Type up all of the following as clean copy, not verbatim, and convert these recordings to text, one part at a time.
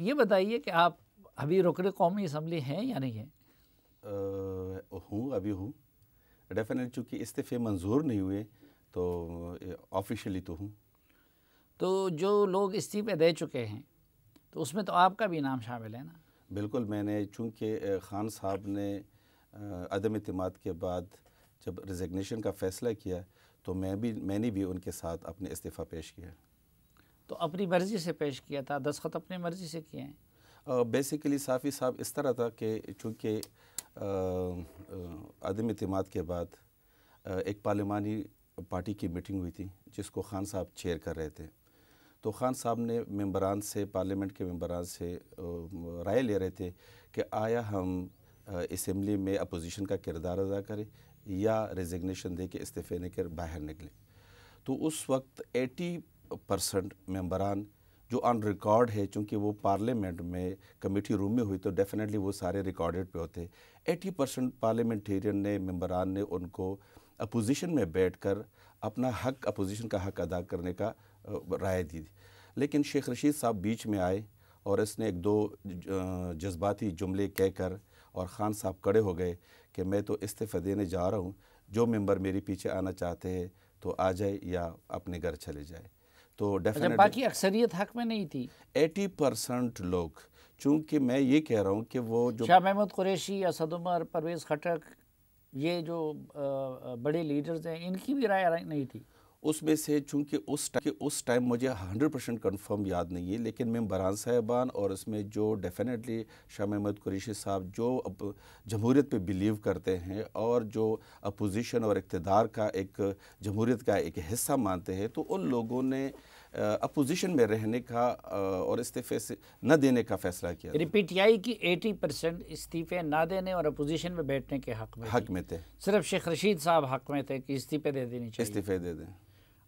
یہ بتائیے کہ آپ ابھی رکن قومی اسمبلی ہیں یا نہیں ہیں؟ ہوں، ابھی ہوں ڈیفینیٹ، چونکہ استعفے منظور نہیں ہوئے تو آفیشیلی تو ہوں۔ تو جو لوگ استعفے دے چکے ہیں تو اس میں تو آپ کا بھی نام شامل ہے نا؟ بالکل، میں نے چونکہ خان صاحب نے عدم اعتماد کے بعد جب ریزگنیشن کا فیصلہ کیا تو میں نے بھی ان کے ساتھ اپنے استعفیٰ پیش کیا۔ تو اپنی مرضی سے پیش کیا تھا، دستخط اپنی مرضی سے کیے ہیں؟ بیسیکلی صافی صاحب اس طرح تھا کہ چونکہ عدم اعتماد کے بعد ایک پارلیمانی پارٹی کی میٹنگ ہوئی تھی جس کو خان صاحب چیئر کر رہے تھے، تو خان صاحب نے ممبران سے، پارلیمنٹ کے ممبران سے رائے لے رہے تھے کہ آیا ہم اسمبلی میں اپوزیشن کا کردار ادا کریں یا ریزگنیشن دے کے استعفے دے کر باہر نکلیں۔ تو اس وقت 80% ممبران جو آن ریکارڈ ہے، چونکہ وہ پارلیمنٹ میں کمیٹی روم میں ہوئی تو ڈیفینیٹلی وہ سارے ریکارڈڈ پہ ہوتے، 80% پارلیمنٹیرین نے، ممبران نے ان کو اپوزیشن میں بیٹھ کر اپنا حق، اپوزیشن کا حق ادا کرنے کا رائے دی۔ لیکن شیخ رشید صاحب بیچ میں آئے اور اس نے ایک دو جذباتی جملے کہہ کر اور خان صاحب کڑے ہو گئے کہ میں تو استعفیٰ دینے جا رہا ہوں، جو ممبر میرے پیچھے آنا چاہتے ہیں تو آ جائے یا اپنے گھر چلے جائے۔ تو ڈیفینیٹلی باقی اکثریت حق میں نہیں تھی؟ 80% لوگ، چونکہ میں یہ کہہ رہا ہوں کہ وہ جو شاہ محمود قریشی، اسد عمر، پرویز خٹک، یہ جو بڑے لیڈرز ہیں، ان کی بھی رائے نہیں تھی؟ اس میں سے، چونکہ اس ٹائم مجھے 100% کنفرم یاد نہیں ہے، لیکن ممبران صاحبان اور اس میں جو ڈیفینیٹلی شاہ محمود قریشی صاحب جو جمہوریت پہ بلیو کرتے ہیں اور جو اپوزیشن اور اقتدار کا ایک جمہوریت کا ایک حصہ مانتے ہیں، تو ان لوگوں نے اپوزیشن میں رہنے کا اور استعفے سے نہ دینے کا فیصلہ کیا تھا۔ پی ٹی آئی کی 80% استعفے نہ دینے اور اپوزیشن میں بیٹھنے کے حق میں تھے، صرف شیخ رشید صاحب حق میں تھے کہ استعفے دے دینی چاہیے، استعفے دے دیں۔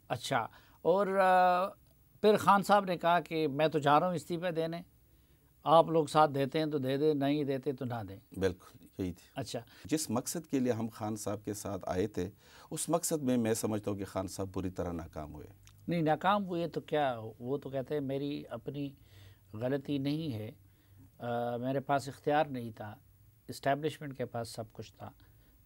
اچھا، اور پھر خان صاحب نے کہا کہ میں تو جا رہا ہوں استعفے دینے، آپ لوگ ساتھ دیتے ہیں تو دے دیں، نہیں دیتے تو نہ دیں۔ بالکل یہی تھی۔ اچھا، جس مقصد کے لیے ہم خان صاحب کے ساتھ آئے تھے، اس مقصد میں سمجھتا ہوں کہ خان صاحب بری طرح ناکام ہوئے۔ نہیں، ناکام ہوئے تو کیا، وہ تو کہتے ہیں میری اپنی غلطی نہیں ہے، میرے پاس اختیار نہیں تھا، اسٹیبلشمنٹ کے پاس سب کچھ تھا۔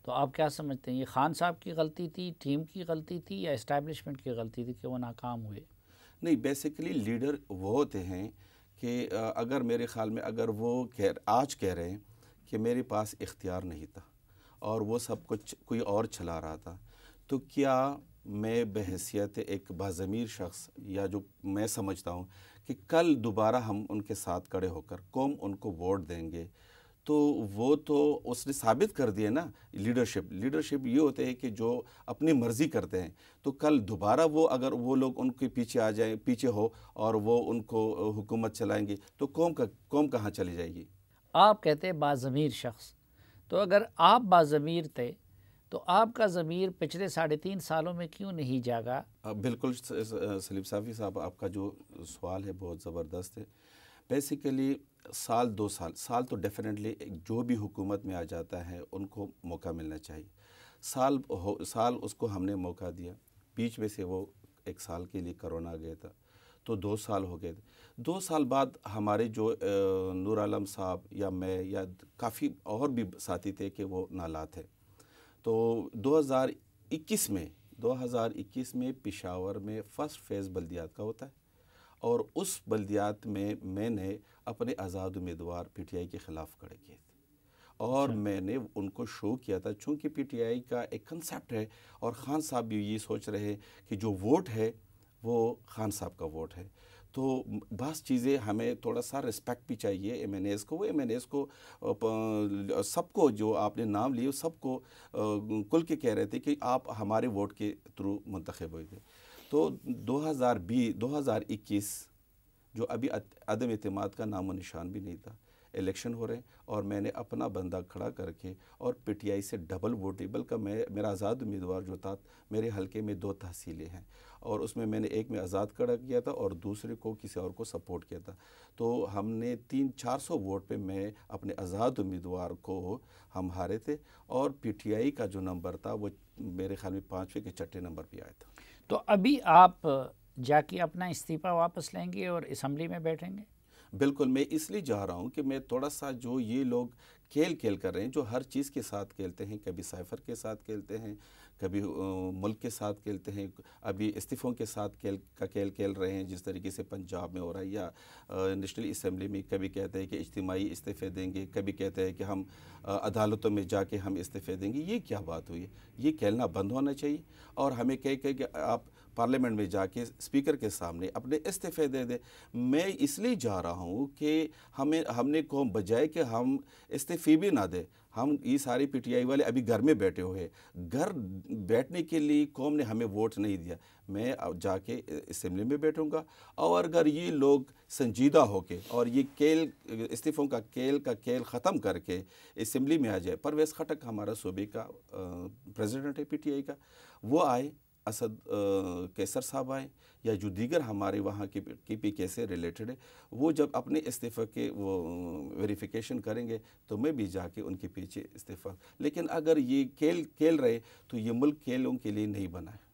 تو آپ کیا سمجھتے ہیں، یہ خان صاحب کی غلطی تھی، ٹیم کی غلطی تھی، یا اسٹیبلشمنٹ کی غلطی تھی کہ وہ ناکام ہوئے؟ نہیں، بیسیکلی لیڈر وہ ہوتے ہیں کہ اگر میرے خیال میں اگر وہ آج کہہ رہے ہیں کہ میرے پاس اختیار نہیں تھا اور وہ سب کچھ کوئی اور چلا رہا تھا، تو کیا میں بحیثیت ایک باضمیر شخص، یا جو میں سمجھتا ہوں کہ کل دوبارہ ہم ان کے ساتھ کھڑے ہو کر قوم ان کو ووٹ دیں گے، تو وہ تو اس نے ثابت کر دیا نا۔ لیڈرشپ یہ ہوتے ہیں کہ جو اپنی مرضی کرتے ہیں، تو کل دوبارہ وہ اگر وہ لوگ ان کے پیچھے آ جائیں، پیچھے ہو اور وہ ان کو حکومت چلائیں گے تو قوم کہاں چلی جائے گی؟ آپ کہتے ہیں باضمیر شخص، تو اگر آپ باضمیر تھے تو آپ کا ضمیر پچھلے 3.5 سالوں میں کیوں نہیں جاگا؟ بالکل سلیم صافی صاحب، آپ کا جو سوال ہے بہت زبردست ہے۔ بیسیکلی سال 2 سال تو ڈیفینیٹلی جو بھی حکومت میں آ جاتا ہے ان کو موقع ملنا چاہیے۔ سال اس کو ہم نے موقع دیا، بیچ میں سے وہ 1 سال کے لیے کرونا گیا تھا، تو 2 سال ہو گئے تھے۔ 2 سال بعد ہمارے جو نور عالم صاحب یا میں یا کافی اور بھی ساتھی تھے کہ وہ نالا تھے، تو 2021 میں پشاور میں فرسٹ فیز بلدیات کا ہوتا ہے، اور اس بلدیات میں نے اپنے آزاد امیدوار پی ٹی آئی کے خلاف کھڑے کیے تھے، اور میں نے ان کو شو کیا تھا، چونکہ پی ٹی آئی کا ایک کنسیپٹ ہے اور خان صاحب بھی یہ سوچ رہے کہ جو ووٹ ہے وہ خان صاحب کا ووٹ ہے، تو بعض چیزیں ہمیں تھوڑا سا رسپیکٹ بھی چاہیے ایم این ایز کو۔ وہ ایم این ایز کو سب کو، جو آپ نے نام لیے سب کو کل کے کہہ رہے تھے کہ آپ ہمارے ووٹ کے تھرو منتخب ہوئے گئے۔ تو 2021 جو ابھی عدم اعتماد کا نام و نشان بھی نہیں تھا، الیکشن ہو رہے ہیں اور میں نے اپنا بندہ کھڑا کر کے اور پی ٹی آئی سے ڈبل ووٹیبل کا میرا آزاد امیدوار جو تھا، میرے حلقے میں 2 تحصیلیں ہیں اور اس میں نے ایک میں آزاد کھڑا کیا تھا اور دوسرے کو کسی اور کو سپورٹ کیا تھا، تو ہم نے 300-400 ووٹ پہ میں اپنے آزاد امیدوار کو ہم ہارے تھے، اور پی ٹی آئی کا جو نمبر تھا وہ میرے خیال میں 5ویں کے چھٹے نمبر پہ آیا تھا۔ تو ابھی آپ جا کے اپنا استعفیٰ واپس لیں گے اور اسمبلی میں بیٹھیں گے؟ بالکل میں اس لیے جا رہا ہوں کہ میں تھوڑا سا جو یہ لوگ کھیل کر رہے ہیں، جو ہر چیز کے ساتھ کھیلتے ہیں، کبھی سائفر کے ساتھ کھیلتے ہیں، کبھی ملک کے ساتھ کھیلتے ہیں، ابھی استعفوں کے ساتھ کھیل کھیل رہے ہیں، جس طریقے سے پنجاب میں ہو رہا ہے، یا نیشنل اسمبلی میں کبھی کہتے ہیں کہ اجتماعی استعفے دیں گے، کبھی کہتے ہیں کہ ہم عدالتوں میں جا کے ہم استعفے دیں گے. یہ کیا بات ہوئی؟ یہ کھیلنا بند ہونا چاہیے، اور ہمیں کہ آپ پارلیمنٹ میں جا کے اسپیکر کے سامنے اپنے استعفے دے دیں. میں اس لیے جا رہا ہوں کہ ہم نے قوم بجائے کہ ہم استعفے بھی نہ دیں. ہم یہ سارے پی ٹی آئی والے ابھی گھر میں بیٹھے ہوئے، گھر بیٹھنے کے لیے قوم نے ہمیں ووٹ نہیں دیا. میں جا کے اسمبلی میں بیٹھوں گا، اور اگر یہ لوگ سنجیدہ ہو کے اور یہ استعفوں کا کھیل ختم کر کے اسمبلی میں آ جائے. پرویز خٹک ہمارا صوبے کا پریزیڈنٹ ہے پی ٹی آئی کا، وہ آئے، اسد کیسر صاحب آئے، یا جو دیگر ہمارے وہاں کی پی کے سے ریلیٹڈ ہے، وہ جب اپنے استعفے کے وہ ویریفیکیشن کریں گے تو میں بھی جا کے ان کے پیچھے استعفیٰ. لیکن اگر یہ کھیل رہے تو یہ ملک کھیلوں کے لیے نہیں بنا ہے.